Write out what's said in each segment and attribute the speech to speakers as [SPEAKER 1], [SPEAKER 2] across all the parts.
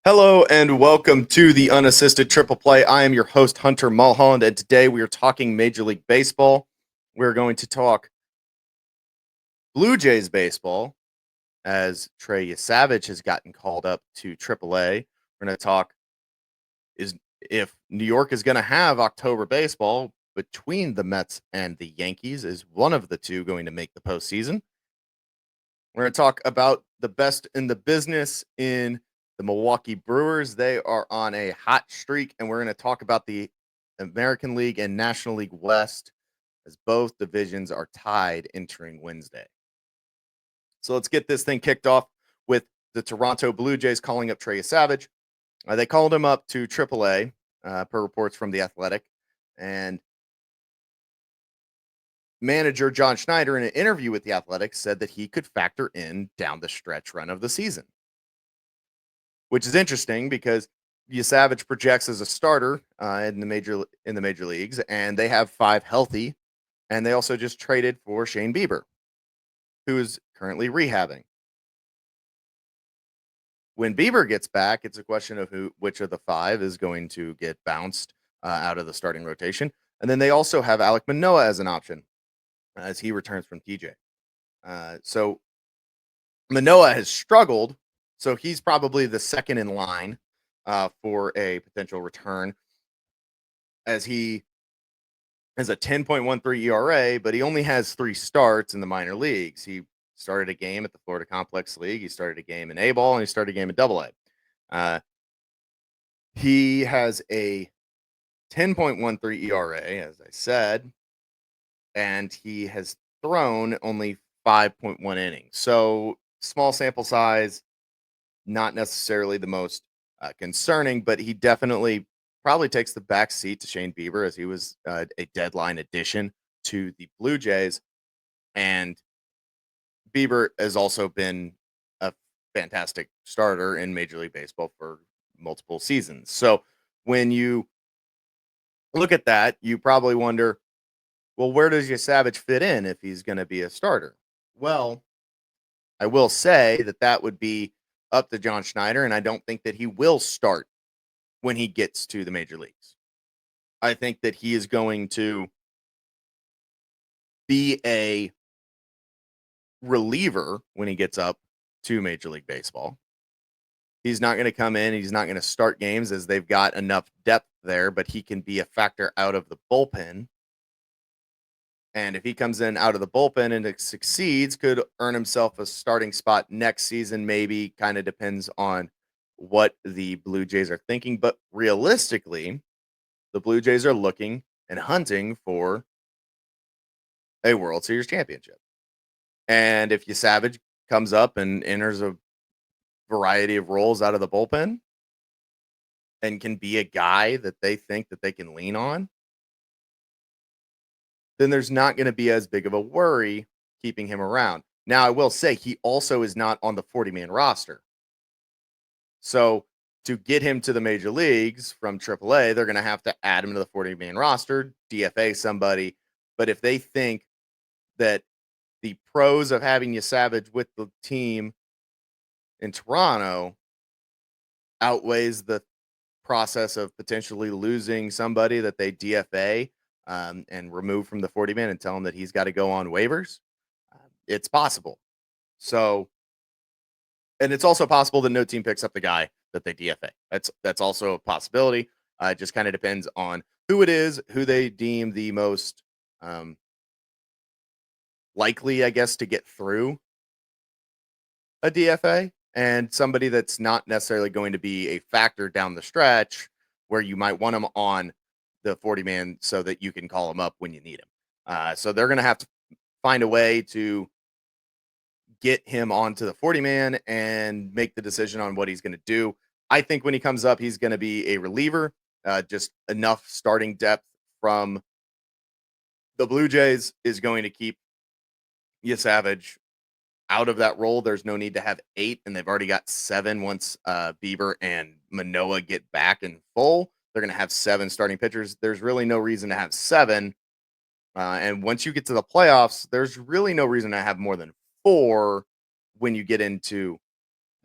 [SPEAKER 1] Hello and welcome to the Unassisted Triple Play. I am your host, Hunter Mulholland, and today we are talking Major League Baseball. We're going to talk Blue Jays baseball as Trey Savage has gotten called up to AAA. We're going to talk if New York is going to have October baseball between the Mets and the Yankees. Is one of the two going to make the postseason? We're going to talk about the best in the business in the Milwaukee Brewers. They are on a hot streak, and we're going to talk about the American League and National League West as both divisions are tied entering Wednesday. So let's get this thing kicked off with the Toronto Blue Jays calling up Trey Savage. They called him up to AAA, per reports from The Athletic, and manager John Schneider, in an interview with The Athletic, said that he could factor in down the stretch run of the season, which is interesting because Savage projects as a starter in the major leagues, and they have 5 healthy, and they also just traded for Shane Bieber, who is currently rehabbing. When Bieber gets back, it's a question of which of the 5 is going to get bounced out of the starting rotation, and then they also have Alek Manoah as an option as he returns from TJ. So Manoah has struggled, so he's probably the second in line for a potential return, as he has a 10.13 ERA, but he only has 3 starts in the minor leagues. He started a game at the Florida Complex League, he started a game in A-ball, and he started a game in AA. He has a 10.13 ERA, as I said, and he has thrown only 5.1 innings. So small sample size, not necessarily the most concerning, but he definitely probably takes the back seat to Shane Bieber, as he was a deadline addition to the Blue Jays. And Bieber has also been a fantastic starter in Major League Baseball for multiple seasons. So when you look at that, you probably wonder, well, where does Savage fit in if he's going to be a starter? Well, I will say that would be up to John Schneider, and I don't think that he will start when he gets to the major leagues. I think that he is going to be a reliever when he gets up to Major League Baseball. He's not going to come in, he's not going to start games, as they've got enough depth there, but he can be a factor out of the bullpen. And if he comes in out of the bullpen and it succeeds, could earn himself a starting spot next season, maybe. Kind of depends on what the Blue Jays are thinking. But realistically, the Blue Jays are looking and hunting for a World Series championship. And if Savage comes up and enters a variety of roles out of the bullpen and can be a guy that they think that they can lean on, then there's not going to be as big of a worry keeping him around. Now, I will say he also is not on the 40-man roster. So to get him to the major leagues from AAA, they're going to have to add him to the 40-man roster, DFA somebody. But if they think that the pros of having Savage with the team in Toronto outweighs the process of potentially losing somebody that they DFA and remove from the 40-man and tell him that he's got to go on waivers, it's possible. So, and it's also possible that no team picks up the guy that they DFA. That's also a possibility. It just kind of depends on who it is, who they deem the most likely, I guess, to get through a DFA, and somebody that's not necessarily going to be a factor down the stretch where you might want them on the 40-man so that you can call him up when you need him. So they're going to have to find a way to get him onto the 40-man and make the decision on what he's going to do. I think when he comes up, he's going to be a reliever, just enough starting depth from the Blue Jays is going to keep Savage out of that role. There's no need to have 8, and they've already got 7 once Bieber and Manoah get back in full. They're going to have 7 starting pitchers. There's really no reason to have 7. And once you get to the playoffs, there's really no reason to have more than 4 when you get into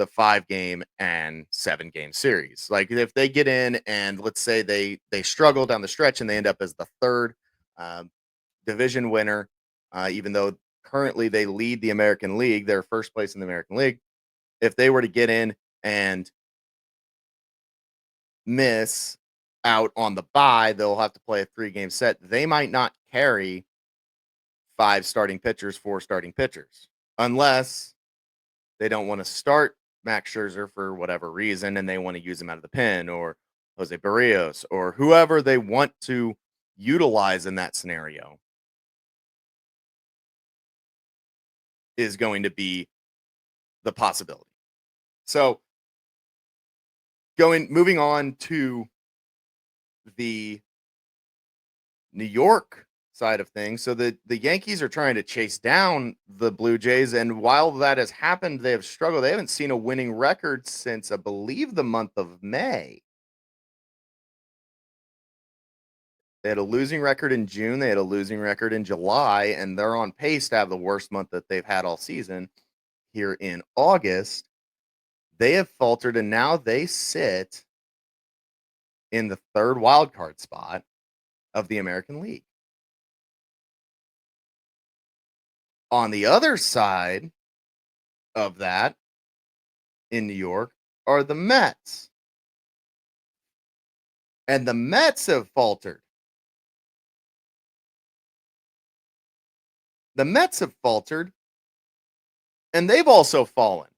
[SPEAKER 1] the 5 game and 7 game series. Like if they get in and let's say they struggle down the stretch and they end up as the third um, division winner, even though currently they lead the American League, they're first place in the American League. If they were to get in and miss out on the bye, they'll have to play a 3 game set. They might not carry 5 starting pitchers, 4 starting pitchers, unless they don't want to start Max Scherzer for whatever reason and they want to use him out of the pen, or Jose Barrios, or whoever they want to utilize in that scenario is going to be the possibility. So moving on to the New York side of things. So the Yankees are trying to chase down the Blue Jays, and while that has happened, they have struggled. They haven't seen a winning record since I believe the month of May. They had a losing record in June, they had a losing record in July, and they're on pace to have the worst month that they've had all season here in August. They have faltered, and now they sit in the third wild card spot of the American League. On the other side of that, in New York, are the Mets. And the Mets have faltered. The Mets have faltered, and they've also fallen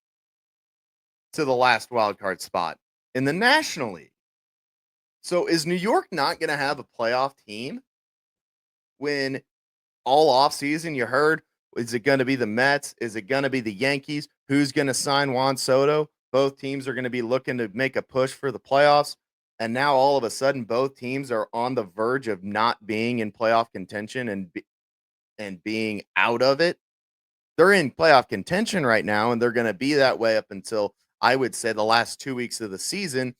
[SPEAKER 1] to the last wild card spot in the National League. So is New York not going to have a playoff team when all offseason you heard, is it going to be the Mets? Is it going to be the Yankees? Who's going to sign Juan Soto? Both teams are going to be looking to make a push for the playoffs. And now all of a sudden, both teams are on the verge of not being in playoff contention and being out of it. They're in playoff contention right now, and they're going to be that way up until, I would say, the last 2 weeks of the season,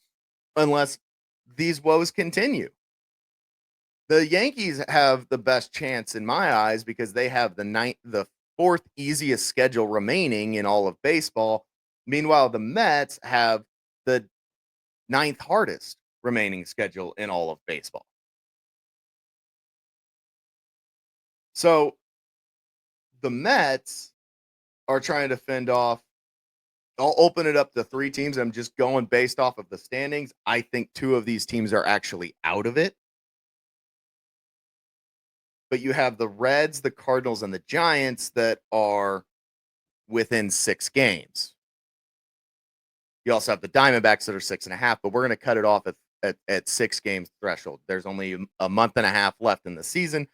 [SPEAKER 1] unless these woes continue. The Yankees have the best chance in my eyes because they have the fourth easiest schedule remaining in all of baseball. Meanwhile, the Mets have the ninth hardest remaining schedule in all of baseball. So the Mets are trying to fend off. I'll open it up to 3 teams. I'm just going based off of the standings. I think 2 of these teams are actually out of it. But you have the Reds, the Cardinals, and the Giants that are within 6 games. You also have the Diamondbacks that are 6.5, but we're going to cut it off at 6 games threshold. There's only a month and a half left in the season.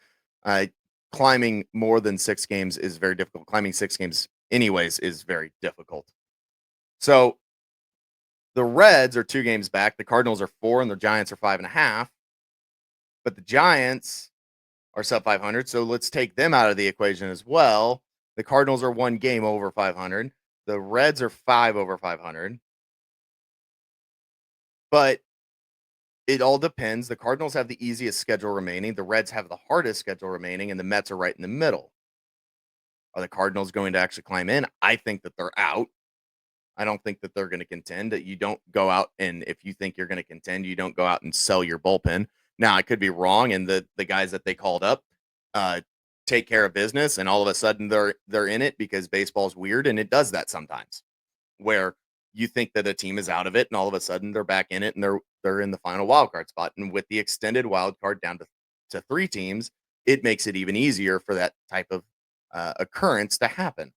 [SPEAKER 1] Climbing more than 6 games is very difficult. Climbing 6 games anyways is very difficult. So the Reds are 2 games back. The Cardinals are 4 and the Giants are 5.5. But the Giants are sub 500. So let's take them out of the equation as well. The Cardinals are 1 game over 500. The Reds are 5 over 500. But it all depends. The Cardinals have the easiest schedule remaining. The Reds have the hardest schedule remaining, and the Mets are right in the middle. Are the Cardinals going to actually climb in? I think that they're out. I don't think that they're going to contend. That you don't go out and if you think you're going to contend, you don't go out and sell your bullpen. Now, I could be wrong, and the guys that they called up take care of business, and all of a sudden they're in it because baseball's weird, and it does that sometimes, where you think that a team is out of it, and all of a sudden they're back in it, and they're in the final wild card spot. And with the extended wild card down to 3 teams, it makes it even easier for that type of occurrence to happen.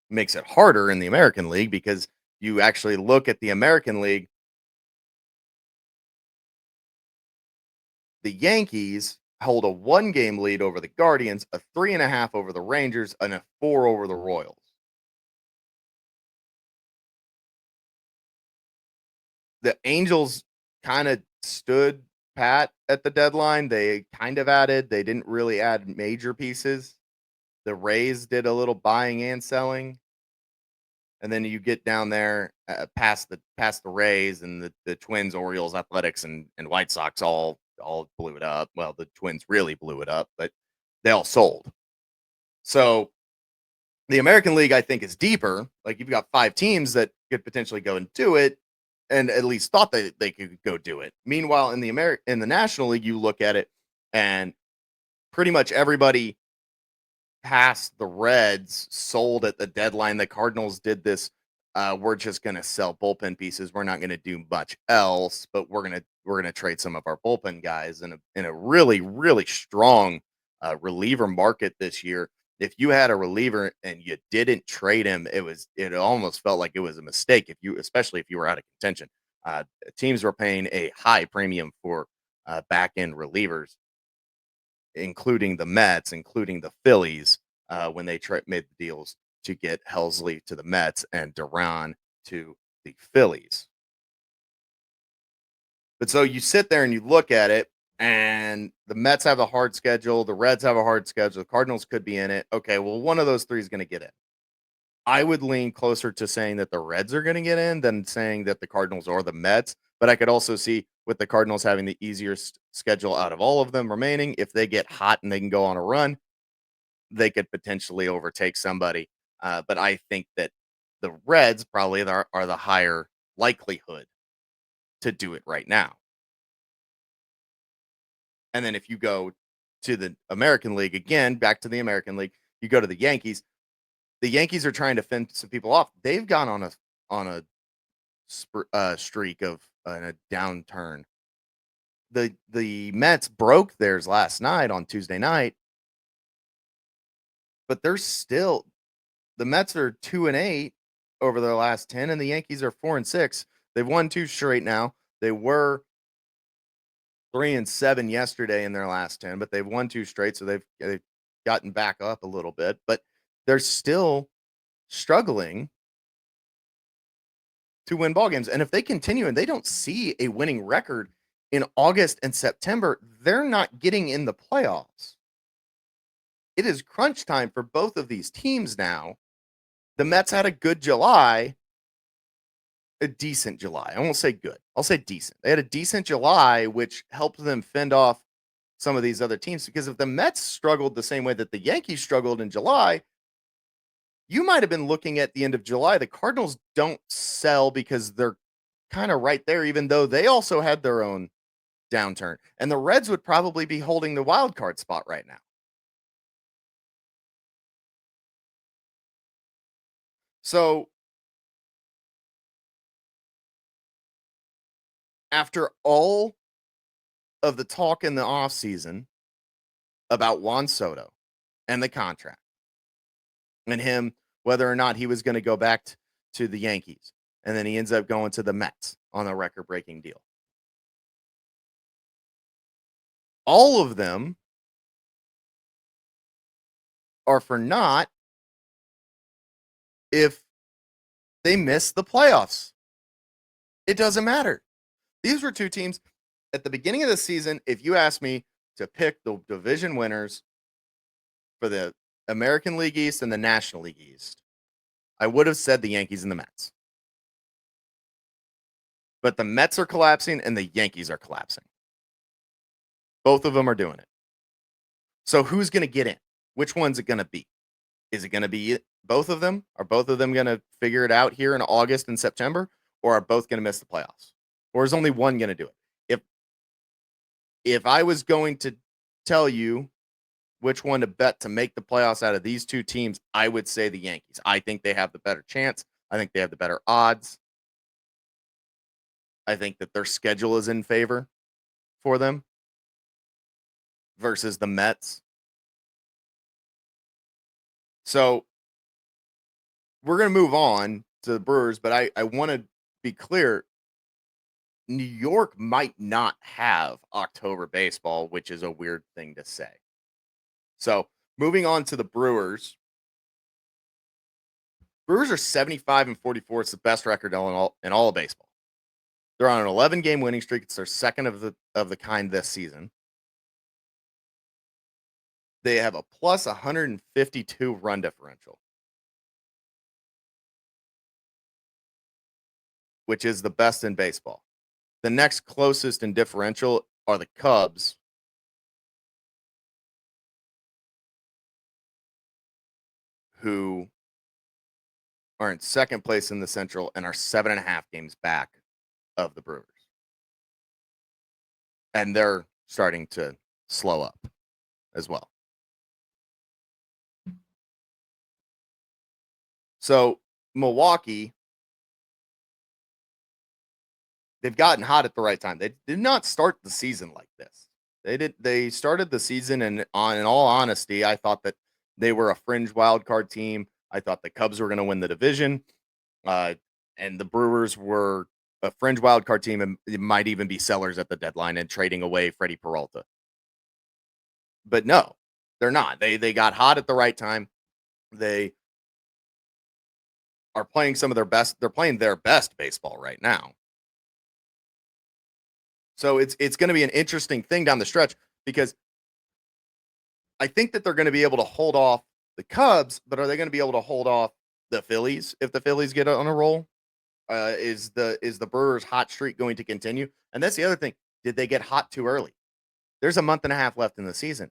[SPEAKER 1] Makes it harder in the American League because you actually look at the American League. The Yankees hold a 1-game lead over the Guardians, a 3.5 over the Rangers, and a 4 over the Royals. The Angels kind of stood pat at the deadline. They kind of added. They didn't really add major pieces. The Rays did a little buying and selling. And then you get down there past the Rays and the Twins, Orioles, Athletics, and White Sox all blew it up. Well, the Twins really blew it up, but they all sold. So the American League, I think, is deeper. Like you've got 5 teams that could potentially go and do it, and at least thought that they could go do it. Meanwhile, in the National League, you look at it, and pretty much everybody past the Reds sold at the deadline. The Cardinals did this. We're just going to sell bullpen pieces. We're not going to do much else, but we're gonna trade some of our bullpen guys in a really strong reliever market this year. If you had a reliever and you didn't trade him, it almost felt like it was a mistake. Especially if you were out of contention, teams were paying a high premium for back end relievers, including the Mets, including the Phillies, when they made the deals to get Helsley to the Mets and Duran to the Phillies. But so you sit there and you look at it, and the Mets have a hard schedule, the Reds have a hard schedule, the Cardinals could be in it. Okay, well, one of those three is going to get in. I would lean closer to saying that the Reds are going to get in than saying that the Cardinals or the Mets. But I could also see with the Cardinals having the easier schedule out of all of them remaining, if they get hot and they can go on a run, they could potentially overtake somebody. But I think that the Reds probably are the higher likelihood to do it right now. And then if you go to the American League, again, back to the American League, you go to the Yankees. The Yankees are trying to fend some people off. They've gone on a streak of a downturn. The Mets broke theirs last night on Tuesday night, but the Mets are 2-8 over their last 10, and the Yankees are 4-6. They've won 2 straight now. They were 3-7 yesterday in their last 10, but they've won 2 straight, so they've gotten back up a little bit, but they're still struggling to win ball games. And if they continue and they don't see a winning record in August and September, they're not getting in the playoffs. It is crunch time for both of these teams now. The Mets had a good July, a decent July. I won't say good. I'll say decent. They had a decent July, which helped them fend off some of these other teams, because if the Mets struggled the same way that the Yankees struggled in July, you might have been looking at the end of July. The Cardinals don't sell because they're kind of right there, even though they also had their own downturn. And the Reds would probably be holding the wild card spot right now. So after all of the talk in the offseason about Juan Soto and the contract and him, whether or not he was going to go back to the Yankees, and then he ends up going to the Mets on a record-breaking deal. All of them are for naught if they miss the playoffs. It doesn't matter. These were 2 teams at the beginning of the season. If you asked me to pick the division winners for the American League East and the National League East, I would have said the Yankees and the Mets. But the Mets are collapsing and the Yankees are collapsing. Both of them are doing it. So who's going to get in? Which one's it going to be? Is it going to be both of them? Are both of them going to figure it out here in August and September? Or are both going to miss the playoffs? Or is only one going to do it? If I was going to tell you which one to bet to make the playoffs out of these 2 teams, I would say the Yankees. I think they have the better chance. I think they have the better odds. I think that their schedule is in favor for them versus the Mets. So we're going to move on to the Brewers, but I want to be clear. New York might not have October baseball, which is a weird thing to say. So moving on to the Brewers. Brewers are 75-44. It's the best record in all of baseball. They're on an 11-game winning streak. It's their second of the kind this season. They have a plus 152 run differential, which is the best in baseball. The next closest in differential are the Cubs, who are in second place in the Central and are 7.5 games back of the Brewers. And they're starting to slow up as well. So Milwaukee, they've gotten hot at the right time. They did not start the season like this. They started the season, and in all honesty, I thought that they were a fringe wild card team. I thought the Cubs were going to win the division, uh, and the Brewers were a fringe wild card team, and it might even be sellers at the deadline and trading away Freddie Peralta. But no, they're not. They got hot at the right time. They are playing some of their best. They're playing their best baseball right now. So it's going to be an interesting thing down the stretch because I think that they're going to be able to hold off the Cubs, but are they going to be able to hold off the Phillies if the Phillies get on a roll? Is the Brewers' hot streak going to continue? And that's the other thing. Did they get hot too early? There's a month and a half left in the season.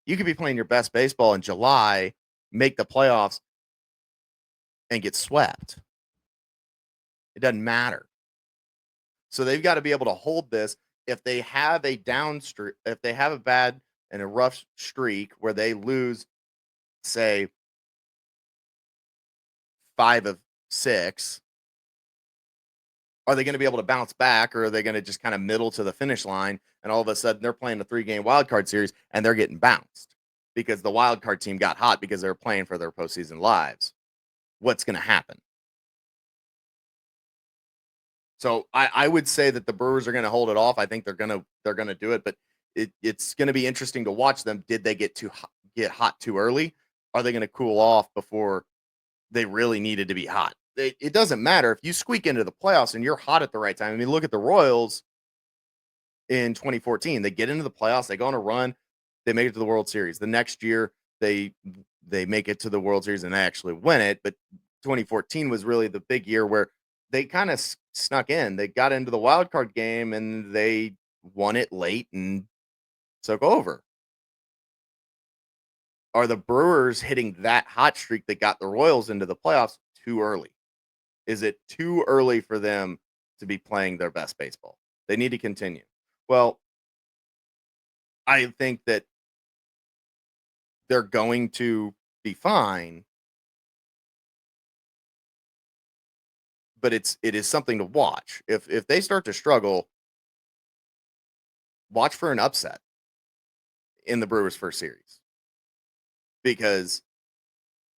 [SPEAKER 1] You could be playing your best baseball in July, make the playoffs, and get swept. It doesn't matter. So they've got to be able to hold this. If they have a down streak, if they have a bad and a rough streak where they lose, say, 5 of 6, are they going to be able to bounce back, or are they going to just kind of middle to the finish line and all of a sudden they're playing a 3-game wild card series and they're getting bounced because the wild card team got hot because they're playing for their postseason lives? What's going to happen? So I would say that the Brewers are going to hold it off. I think they're gonna do it, but it's going to be interesting to watch them. Did they get hot too early? Are they going to cool off before they really needed to be hot? It doesn't matter if you squeak into the playoffs and you're hot at the right time. I mean, look at the Royals in 2014. They get into the playoffs, they go on a run, they make it to the World Series. The next year, they make it to the World Series and they actually win it. But 2014 was really the big year where they kind of snuck in. They got into the wild card game and they won it late and took over. Are the Brewers hitting that hot streak that got the Royals into the playoffs too early? Is it too early for them to be playing their best baseball? They need to continue. Well, I think that they're going to be fine, but it is something to watch. If they start to struggle, watch for an upset in the Brewers' first series. Because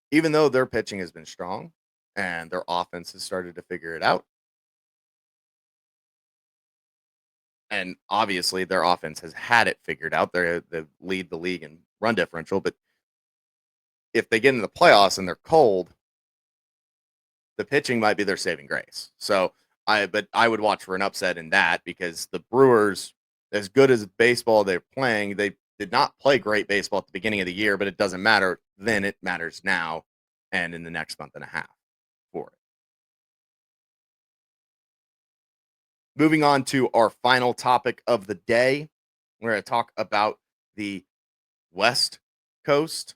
[SPEAKER 1] even though their pitching has been strong and their offense has started to figure it out, and obviously their offense has had it figured out, they lead the league in run differential, but if they get into the playoffs and they're cold, the pitching might be their saving grace. So I would watch for an upset in that because the Brewers, as good as baseball they're playing, they did not play great baseball at the beginning of the year, but it doesn't matter then. It matters now and in the next month and a half for it. Moving on to our final topic of the day, we're going to talk about the West Coast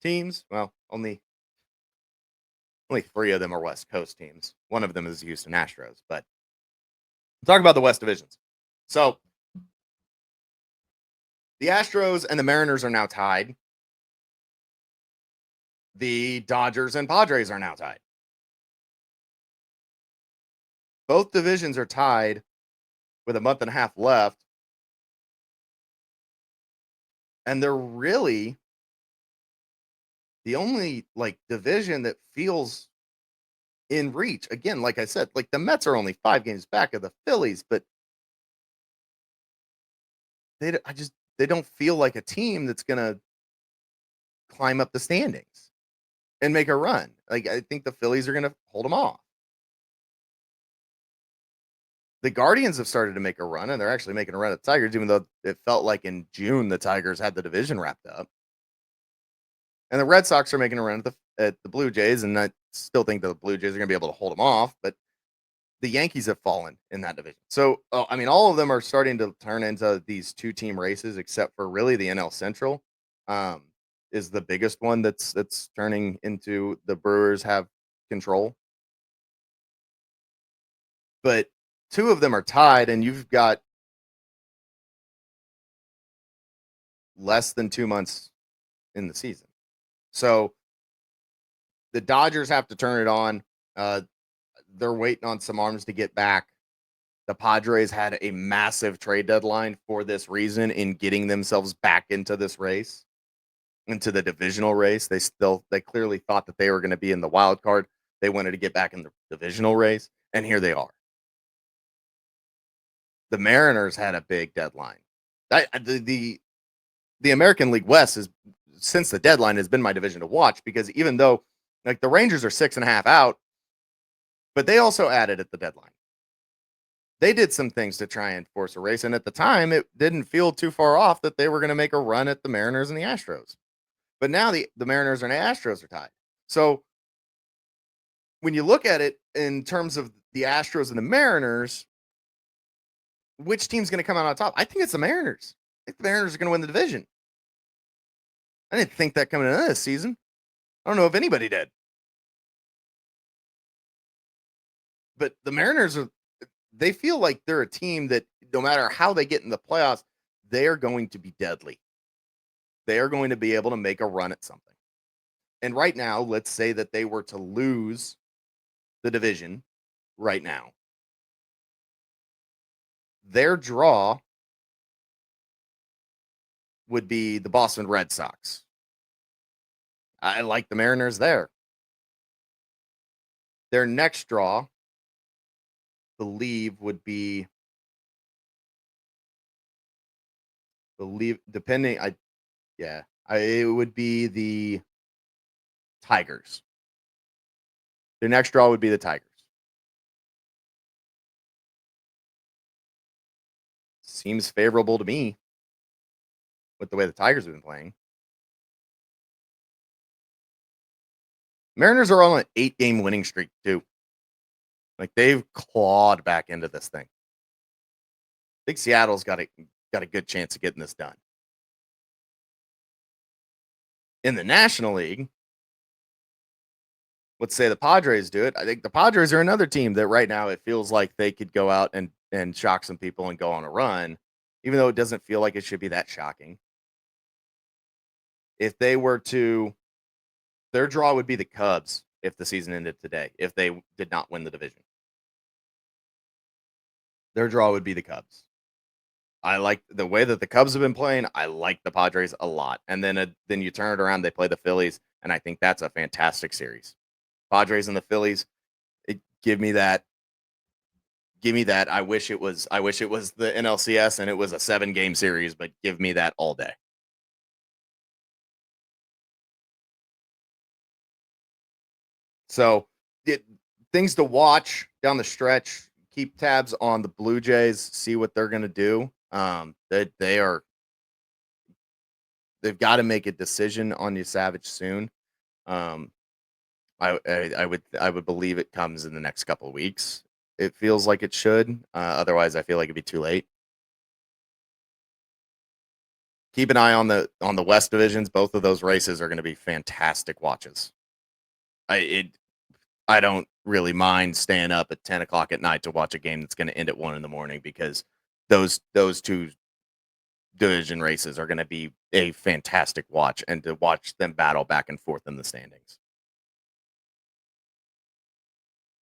[SPEAKER 1] teams. Well, only 3 of them are West Coast teams. One of them is the Houston Astros, but we'll talk about the West divisions. So the Astros and the Mariners are now tied. The Dodgers and Padres are now tied. Both divisions are tied with a month and a half left. And they're really the only division that feels in reach. Again, like I said, the Mets are only 5 games back of the Phillies, but they don't feel like a team that's going to climb up the standings and make a run. I think the Phillies are going to hold them off. The Guardians have started to make a run, and they're actually making a run at the Tigers, even though it felt like in June the Tigers had the division wrapped up. And the Red Sox are making a run at the Blue Jays, and I still think the Blue Jays are going to be able to hold them off, but the Yankees have fallen in that division. So, I mean, all of them are starting to turn into these 2-team races, except for really the NL Central. is the biggest one that's turning into the Brewers have control. But two of them are tied, and you've got less than 2 months in the season. So the Dodgers have to turn it on. Uh, they're waiting on some arms to get back. The Padres had a massive trade deadline for this reason in getting themselves back into this race, into the divisional race. They clearly thought that they were going to be in the wild card. They wanted to get back in the divisional race, and here they are. The Mariners had a big deadline. The American League West is, since the deadline, has been my division to watch, because even though like the Rangers are 6.5 out, but they also added at the deadline. They did some things to try and force a race, and at the time, it didn't feel too far off that they were going to make a run at the Mariners and the Astros. But now the Mariners and the Astros are tied. So when you look at it in terms of the Astros and the Mariners, which team's going to come out on top? I think it's the Mariners. I think the Mariners are going to win the division. I didn't think that coming into this season. I don't know if anybody did. But the Mariners they feel like they're a team that no matter how they get in the playoffs, they are going to be deadly. They are going to be able to make a run at something. And right now, let's say that they were to lose the division right now. Their draw would be the Boston Red Sox. I like the Mariners there. Their next draw, believe, would be, depending, it would be the Tigers. Their next draw would be the Tigers. Seems favorable to me with the way the Tigers have been playing. Mariners are on an 8-game winning streak too. Like, they've clawed back into this thing. I think Seattle's got a good chance of getting this done. In the National League, let's say the Padres do it. I think the Padres are another team that right now it feels like they could go out and shock some people and go on a run, even though it doesn't feel like it should be that shocking. If they were to, their draw would be the Cubs if the season ended today, if they did not win the division. Their draw would be the Cubs. I like the way that the Cubs have been playing. I like the Padres a lot. And then you turn it around, they play the Phillies, and I think that's a fantastic series. Padres and the Phillies, give me that. Give me that. I wish it was the NLCS and it was a 7-game series, but give me that all day. So, things to watch down the stretch. Keep tabs on the Blue Jays. See what they're going to do. They've got to make a decision on Savage soon. I would believe it comes in the next couple of weeks. It feels like it should. Otherwise, I feel like it'd be too late. Keep an eye on the West divisions. Both of those races are going to be fantastic watches. I don't really mind staying up at 10 o'clock at night to watch a game that's going to end at 1 a.m, because those two division races are going to be a fantastic watch, and to watch them battle back and forth in the standings.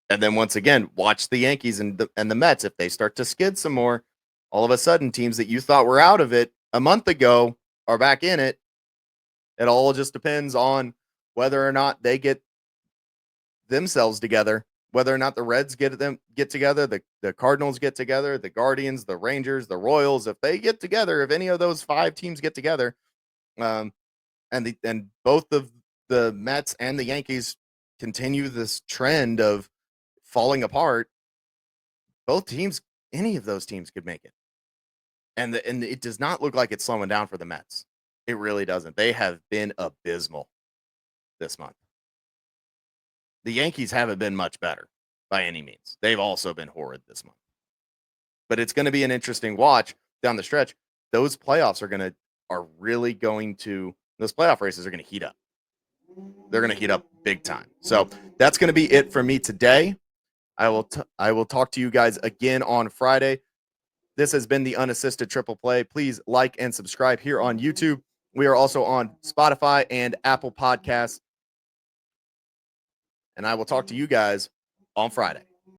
[SPEAKER 1] And then once again, watch the Yankees and the Mets. If they start to skid some more, all of a sudden teams that you thought were out of it a month ago are back in it. It all just depends on whether or not they get themselves together, whether or not the Reds get together, the Cardinals get together, the Guardians, the Rangers, the Royals. If they get together, if any of those 5 teams get together, and both of the Mets and the Yankees continue this trend of falling apart, both teams, any of those teams could make it. And it does not look like it's slowing down for the Mets. It really doesn't. They have been abysmal this month. The Yankees haven't been much better by any means. They've also been horrid this month. But it's going to be an interesting watch down the stretch. Those playoffs are really going to those playoff races are going to heat up. They're going to heat up big time. So that's going to be it for me today. I will talk to you guys again on Friday. This has been the Unassisted Triple Play. Please like and subscribe here on YouTube. We are also on Spotify and Apple Podcasts. And I will talk to you guys on Friday.